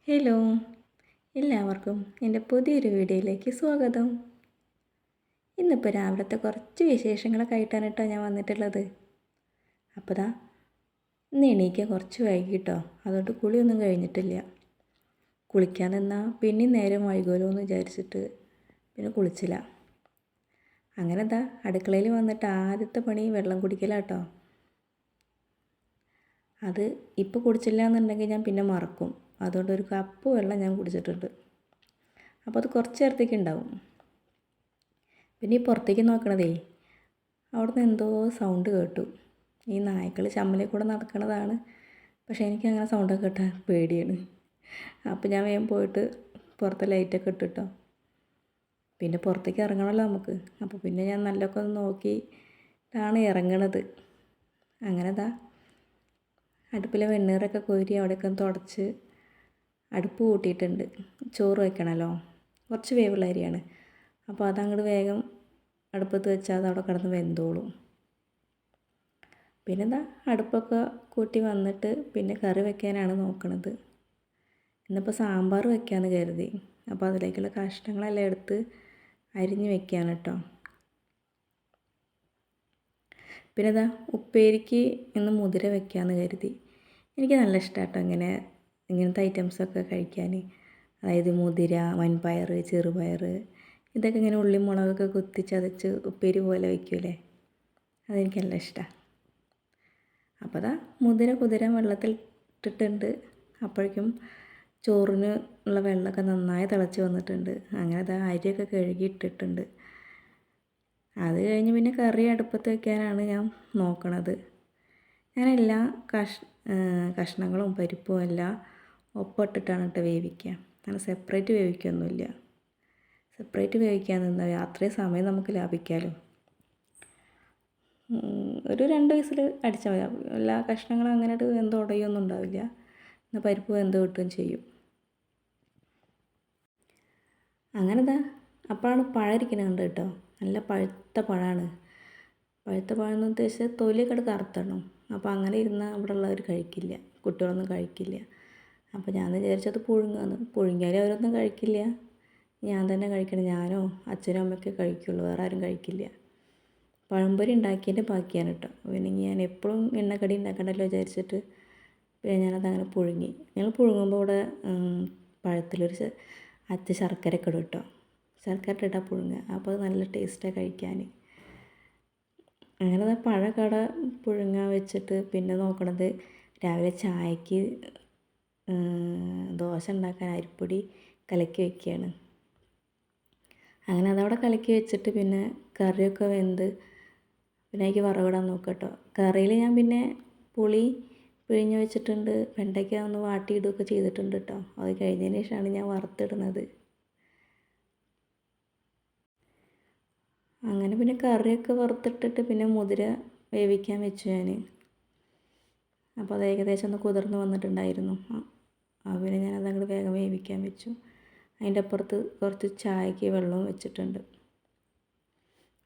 Hello, എല്ലാവർക്കും എൻ്റെ പുതിയൊരു വീഡിയോയിലേക്ക് സ്വാഗതം. ഇന്നിപ്പോൾ രാവിലത്തെ കുറച്ച് വിശേഷങ്ങളൊക്കെ ആയിട്ടാണ് കേട്ടോ ഞാൻ വന്നിട്ടുള്ളത്. അപ്പോൾ ദാ ഇന്ന് എണീക്കാൻ കുറച്ച് വൈകിട്ടോ, അതുകൊണ്ട് കുളിയൊന്നും കഴിഞ്ഞിട്ടില്ല. കുളിക്കാൻ നിന്നാൽ പിന്നെയും നേരം വൈകുമല്ലോ എന്ന് വിചാരിച്ചിട്ട് പിന്നെ കുളിച്ചില്ല. അങ്ങനെ ദാ അടുക്കളയിൽ വന്നിട്ട് ആദ്യത്തെ പണി വെള്ളം കുടിക്കലാട്ടോ. അത് ഇപ്പോൾ കുടിച്ചില്ല എന്നുണ്ടെങ്കിൽ ഞാൻ പിന്നെ മറക്കും. അതുകൊണ്ട് ഒരു കപ്പ് വെള്ളം ഞാൻ കുടിച്ചിട്ടുണ്ട്. അപ്പോൾ അത് കുറച്ച് നേരത്തേക്ക് ഉണ്ടാവും. പിന്നെ ഈ പുറത്തേക്ക് നോക്കണതേ, അവിടുന്ന് എന്തോ സൗണ്ട് കേട്ടു. ഈ നായ്ക്കൾ ചമ്മലിൽ കൂടെ നടക്കണതാണ്. പക്ഷേ എനിക്കങ്ങനെ സൗണ്ടൊക്കെ കേട്ടാൽ പേടിയാണ്. അപ്പോൾ ഞാൻ വേഗം പോയിട്ട് പുറത്തെ ലൈറ്റൊക്കെ ഇട്ടിട്ടോ. പിന്നെ പുറത്തേക്ക് ഇറങ്ങണമല്ലോ നമുക്ക്. അപ്പോൾ പിന്നെ ഞാൻ നല്ലൊക്കെ ഒന്ന് നോക്കിയിട്ടാണ് ഇറങ്ങണത്. അങ്ങനെ ദാ അടുപ്പിലെ വെണ്ണീറൊക്കെ കോരി അവിടെയൊക്കെ തുടച്ച് അടുപ്പ് കൂട്ടിയിട്ടുണ്ട്. ചോറ് വയ്ക്കണമല്ലോ, കുറച്ച് വേവുള്ള അരിയാണ്. അപ്പോൾ അതങ്ങോട്ട് വേഗം അടുപ്പത്ത് വെച്ചാൽ അത് അവിടെ കിടന്ന് വെന്തോളും. പിന്നെ എന്താ അടുപ്പൊക്കെ കൂട്ടി വന്നിട്ട് പിന്നെ കറി വെക്കാനാണ് നോക്കണത്. ഇന്നിപ്പോൾ സാമ്പാർ വെക്കാമെന്ന് കരുതി. അപ്പോൾ അതിലേക്കുള്ള കഷ്ണങ്ങളെല്ലാം എടുത്ത് അരിഞ്ഞ് വെക്കുകയാണ് കേട്ടോ. പിന്നെ ഇതാ ഉപ്പേരിക്ക് ഇന്ന് മുതിര വെക്കാമെന്ന് കരുതി. എനിക്ക് നല്ല ഇഷ്ടമാണ് കേട്ടോ ഇങ്ങനത്തെ ഐറ്റംസൊക്കെ കഴിക്കാൻ. അതായത് മുതിര, വൻപയർ, ചെറുപയർ, ഇതൊക്കെ ഇങ്ങനെ ഉള്ളി മുളകൊക്കെ കുത്തി ചതച്ച് ഉപ്പേരി പോലെ വയ്ക്കൂലേ, അതെനിക്ക് നല്ല ഇഷ്ടമാണ്. അപ്പോൾ അതാ മുതിര കുതിരാൻ വെള്ളത്തിൽ ഇട്ടിട്ടുണ്ട്. അപ്പോഴേക്കും ചോറിന് ഉള്ള വെള്ളമൊക്കെ നന്നായി തിളച്ച് വന്നിട്ടുണ്ട്. അങ്ങനെ അതാ അരിയൊക്കെ കഴുകി ഇട്ടിട്ടുണ്ട്. അത് കഴിഞ്ഞ് പിന്നെ കറി അടുപ്പത്ത് വയ്ക്കാനാണ് ഞാൻ നോക്കണത്. ഞാൻ എല്ലാ കഷ്ണങ്ങളും പരിപ്പും എല്ലാം ഒപ്പിട്ടിട്ടാണ് കേട്ടോ വേവിക്കുക. അങ്ങനെ സെപ്പറേറ്റ് വേവിക്കുകയൊന്നുമില്ല. സെപ്പറേറ്റ് വേവിക്കാൻ നിന്നാൽ അത്രയും സമയം നമുക്ക് ലാഭിക്കാമല്ലോ. ഒരു 2 വിസിൽ അടിച്ചാൽ മതി. എല്ലാ കഷ്ണങ്ങളും അങ്ങനെ ഉടയൊന്നും ഉണ്ടാവില്ല. എന്നാൽ പരിപ്പ് വെന്ത് കിട്ടുകയും ചെയ്യും. അങ്ങനെ ഇതാ അപ്പോഴാണ് പഴം ഇരിക്കണുണ്ട് കേട്ടോ. നല്ല പഴുത്ത പഴമാണ്. പഴുത്ത പഴം എന്ന് ഉദ്ദേശിച്ചാൽ തൊലിയൊക്കെ കറുത്തണം. അപ്പോൾ അങ്ങനെ ഇരുന്നാൽ അവിടെ ഉള്ളവർ കഴിക്കില്ല, കുട്ടികളൊന്നും കഴിക്കില്ല. അപ്പോൾ ഞാൻ വിചാരിച്ചത് പുഴുങ്ങാന്ന്. പുഴുങ്ങിയാലും അവരൊന്നും കഴിക്കില്ല. ഞാൻ തന്നെ കഴിക്കണം. ഞാനോ അച്ഛനും അമ്മയൊക്കെ കഴിക്കുള്ളൂ, വേറെ ആരും കഴിക്കില്ല. പഴംപൊരി ഉണ്ടാക്കിയതിൻ്റെ ബാക്കിയാണ് കേട്ടോ. പിന്നെ ഞാൻ എപ്പോഴും എണ്ണക്കടി ഉണ്ടാക്കണ്ടല്ലോ വിചാരിച്ചിട്ട് പിന്നെ ഞാനതങ്ങനെ പുഴുങ്ങി. ഞങ്ങൾ പുഴുങ്ങുമ്പോൾ ഇവിടെ പഴത്തിലൊരു ശർക്കരയൊക്കെ ഇടും കേട്ടോ. ശർക്കര ഇട്ടിട്ടാൽ പുഴുങ്ങുക. അപ്പോൾ അത് നല്ല ടേസ്റ്റാണ് കഴിക്കാൻ. അങ്ങനെ പഴക്കട പുഴുങ്ങാൻ വെച്ചിട്ട് പിന്നെ നോക്കണത് രാവിലെ ചായക്ക് ദോശ ഉണ്ടാക്കാൻ അരിപ്പൊടി കലക്കി വയ്ക്കുകയാണ്. അങ്ങനെ അതവിടെ കലക്കി വെച്ചിട്ട് പിന്നെ കറിയൊക്കെ വെന്ത് പിന്നെ എനിക്ക് വറവിടാൻ നോക്കാം കേട്ടോ. കറിയിൽ ഞാൻ പിന്നെ പുളി പിഴിഞ്ഞ് വെച്ചിട്ടുണ്ട്. വെണ്ടയ്ക്ക ഒന്ന് വാട്ടിയിടുകയൊക്കെ ചെയ്തിട്ടുണ്ട് കേട്ടോ. അത് കഴിഞ്ഞതിന് ശേഷമാണ് ഞാൻ വറുത്തിടുന്നത്. അങ്ങനെ പിന്നെ കറിയൊക്കെ വറുത്തിട്ടിട്ട് പിന്നെ മുതിര വേവിക്കാൻ വെച്ചു ഞാൻ. അപ്പോൾ അത് ഏകദേശം ഒന്ന് കുതിർന്ന് വന്നിട്ടുണ്ടായിരുന്നു. പിന്നെ ഞാനതങ്ങോട്ട് വേഗം വേവിക്കാൻ വെച്ചു. അതിൻ്റെ അപ്പുറത്ത് കുറച്ച് ചായക്ക് വെള്ളവും വെച്ചിട്ടുണ്ട്.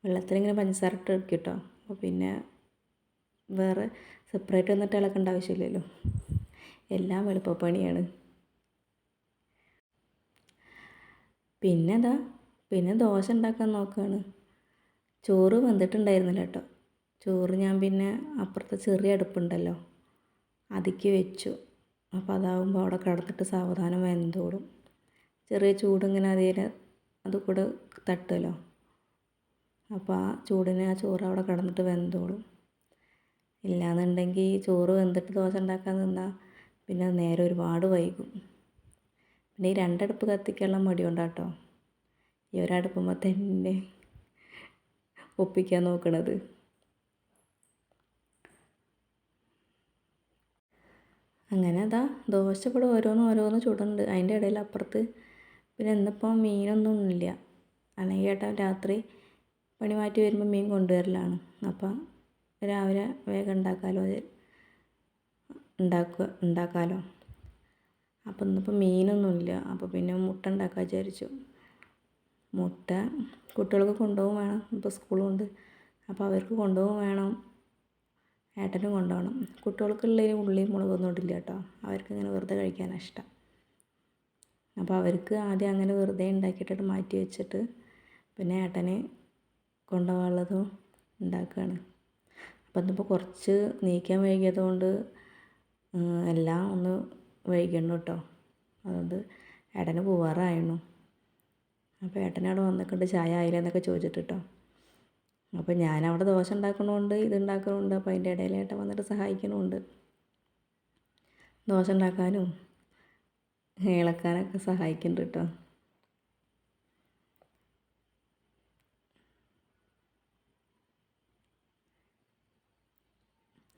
വെള്ളത്തിലിങ്ങനെ പഞ്ചസാര ഇട്ട് വെക്കും കേട്ടോ. അപ്പോൾ പിന്നെ വേറെ സെപ്പറേറ്റ് വന്നിട്ട് ഇളക്കേണ്ട ആവശ്യമില്ലല്ലോ. എല്ലാം എളുപ്പപ്പണിയാണ്. പിന്നെ ദോശ ഉണ്ടാക്കാൻ നോക്കുകയാണ്. ചോറ് വെന്തിട്ടുണ്ടായിരുന്നില്ല കേട്ടോ. ചോറ് ഞാൻ പിന്നെ അപ്പുറത്തെ ചെറിയ അടുപ്പുണ്ടല്ലോ അതിക്ക് വെച്ചു. അപ്പോൾ അതാവുമ്പോൾ അവിടെ കിടന്നിട്ട് സാവധാനം വെന്തോളും. ചെറിയ ചൂടിങ്ങനെ അത് കൂടെ തട്ടുമല്ലോ. അപ്പോൾ ആ ചൂടിന് ആ ചോറ് അവിടെ കിടന്നിട്ട് വെന്തോളും. ഇല്ലയെന്നുണ്ടെങ്കിൽ ചോറ് വെന്തിട്ട് ദോശ ഉണ്ടാക്കാൻ നിന്നാൽ പിന്നെ നേരെ ഒരുപാട് വൈകും. പിന്നെ ഈ 2 അടുപ്പ് കത്തിക്കാനുള്ള മടി കൊണ്ടാട്ടോ ഈ ഒരടുപ്പുമ്പോൾ തന്നെ ഒപ്പിക്കാൻ നോക്കണത്. അങ്ങനെ അതാ ദോശ ഇവിടെ ഓരോന്ന് ചുടുന്നുണ്ട്. അതിൻ്റെ ഇടയിൽ അപ്പുറത്ത് പിന്നെ ഇന്നിപ്പോൾ മീനൊന്നും ഇല്ല. അല്ലെങ്കിൽ ഏട്ടൻ രാത്രി പണി മാറ്റി വരുമ്പോൾ മീൻ കൊണ്ടുവരലാണ്. അപ്പം രാവിലെ വേഗം ഉണ്ടാക്കാമല്ലോ. അപ്പം ഇന്നിപ്പോൾ മീനൊന്നുമില്ല. അപ്പോൾ പിന്നെ മുട്ട ഉണ്ടാക്കാൻ വിചാരിച്ചു. മുട്ട കുട്ടികൾക്ക് കൊണ്ടുപോകും വേണം. ഇപ്പോൾ സ്കൂളുണ്ട്. അപ്പോൾ അവർക്ക് കൊണ്ടുപോകും വേണം, ഏട്ടനും കൊണ്ടുപോകണം. കുട്ടികൾക്കുള്ളതിന് ഉള്ളിയും മുളകൊന്നും ഇടില്ല കേട്ടോ. അവർക്കിങ്ങനെ വെറുതെ കഴിക്കാനാണ് ഇഷ്ടം. അപ്പോൾ അവർക്ക് ആദ്യം അങ്ങനെ വെറുതെ ഉണ്ടാക്കിയിട്ടിട്ട് മാറ്റി വെച്ചിട്ട് പിന്നെ ഏട്ടന് കൊണ്ടുപോകാനുള്ളതും ഉണ്ടാക്കുകയാണ്. അപ്പോൾ ഇതിപ്പോൾ കുറച്ച് നീക്കാൻ വൈകിയതുകൊണ്ട് എല്ലാം ഒന്ന് വൈകണം കേട്ടോ. അതുകൊണ്ട് ഏട്ടന് പോവാറായിരുന്നു. അപ്പോൾ ഏട്ടനവിടെ വന്നിട്ടുണ്ട് ചായ ആയില്ല എന്നൊക്കെ ചോദിച്ചിട്ട് കേട്ടോ. അപ്പോൾ ഞാനവിടെ ദോശ ഉണ്ടാക്കണമുണ്ട് ഇത് ഉണ്ടാക്കണമുണ്ട്. അപ്പോൾ അതിൻ്റെ ഇടയിൽ ഏട്ടൻ വന്നിട്ട് സഹായിക്കണമുണ്ട്. ദോശ ഉണ്ടാക്കാനും ഇളക്കാനൊക്കെ സഹായിക്കുന്നുണ്ട് കേട്ടോ.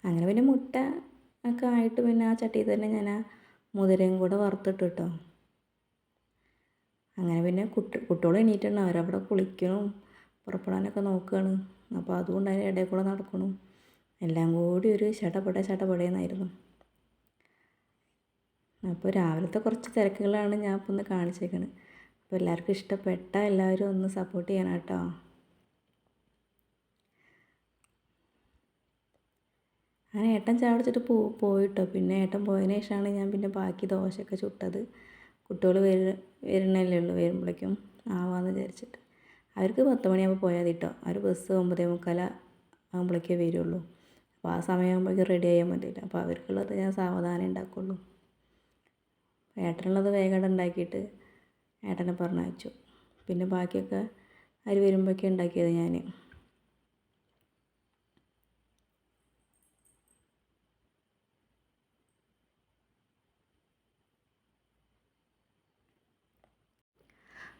അങ്ങനെ പിന്നെ മുട്ട ഒക്കെ ആയിട്ട് പിന്നെ ആ ചട്ടിയിൽ തന്നെ ഞാൻ ആ മുതിരയും കൂടെ വറുത്തിട്ട് കേട്ടോ. അങ്ങനെ പിന്നെ കുട്ടികൾ എണീറ്റുണ്ട്. അവരവിടെ കുളിക്കണം പുറപ്പെടാനൊക്കെ നോക്കുകയാണ്. അപ്പോൾ അതുകൊണ്ട് അതിൻ്റെ ഇടയിൽ കൂടെ നടക്കണം. എല്ലാം കൂടി ഒരു ചടപടയെന്നായിരുന്നു. അപ്പോൾ രാവിലത്തെ കുറച്ച് തിരക്കുകളാണ് ഞാൻ ഇപ്പോൾ ഒന്ന് കാണിച്ചേക്കണത്. അപ്പോൾ എല്ലാവർക്കും ഇഷ്ടപ്പെട്ട എല്ലാവരും ഒന്ന് സപ്പോർട്ട് ചെയ്യണം കേട്ടോ. അങ്ങനെ ഏട്ടൻ ചായ കുടിച്ചിട്ട് പോയിട്ടോ. പിന്നെ ഏട്ടൻ പോയതിന് ശേഷമാണ് ഞാൻ പിന്നെ ബാക്കി ദോശയൊക്കെ ചുട്ടത്. കുട്ടികൾ വരുന്നല്ലേ ഉള്ളൂ, വരുമ്പോഴേക്കും ആവാമെന്ന് വിചാരിച്ചിട്ട്. അവർക്ക് 10 മണിയാകുമ്പോൾ പോയാൽ മതി കേട്ടോ. അവർ ബസ് 9:45 ആകുമ്പോഴേക്കേ വരുള്ളൂ. അപ്പോൾ ആ സമയമാകുമ്പോഴേക്കും റെഡി ആയാൽ മതിയല്ലോ. അപ്പോൾ അവർക്കുള്ളത് ഞാൻ സാവധാനം ഉണ്ടാക്കുള്ളൂ. ഏട്ടനുള്ളത് വേഗം ഉണ്ടാക്കിയിട്ട് ഏട്ടനെ പറഞ്ഞയച്ചു. പിന്നെ ബാക്കിയൊക്കെ അവർ വരുമ്പോഴേക്കും ഉണ്ടാക്കിയത് ഞാൻ.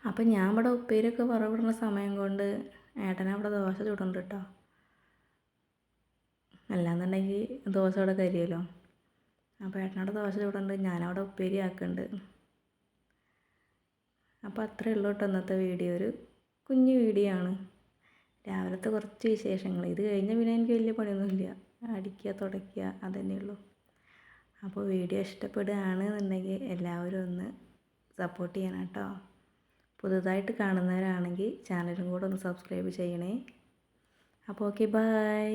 അപ്പം ഞാൻ ഇവിടെ ഉപ്പേരിയൊക്കെ വറവിടുന്ന സമയം കൊണ്ട് ഏട്ടനവിടെ ദോശ ചുടുന്നുണ്ട് കേട്ടോ. അല്ലാന്നുണ്ടെങ്കിൽ ദോശ അവിടെ കരിയല്ലോ. അപ്പോൾ ഏട്ടനവിടെ ദോശ ചുടുന്നുണ്ട്, ഞാനവിടെ ഉപ്പേരി ആക്കുന്നുണ്ട്. അപ്പോൾ അത്രയേ ഉള്ളൂ കേട്ടോ ഇന്നത്തെ വീഡിയോ. ഒരു കുഞ്ഞു വീഡിയോ ആണ്. രാവിലത്തെ കുറച്ച് വിശേഷങ്ങൾ. ഇത് കഴിഞ്ഞാൽ പിന്നെ എനിക്ക് വലിയ പണിയൊന്നുമില്ല. അടിക്കുക തുടയ്ക്കുക അതന്നെ ഉള്ളൂ. അപ്പോൾ വീഡിയോ ഇഷ്ടപ്പെടുകയാണെന്നുണ്ടെങ്കിൽ എല്ലാവരും ഒന്ന് സപ്പോർട്ട് ചെയ്യണം കേട്ടോ. പുതുതായിട്ട് കാണുന്നവരാണെങ്കിൽ ചാനലും കൂടെ ഒന്ന് സബ്സ്ക്രൈബ് ചെയ്യണേ. അപ്പോൾ ഓക്കെ, ബൈ.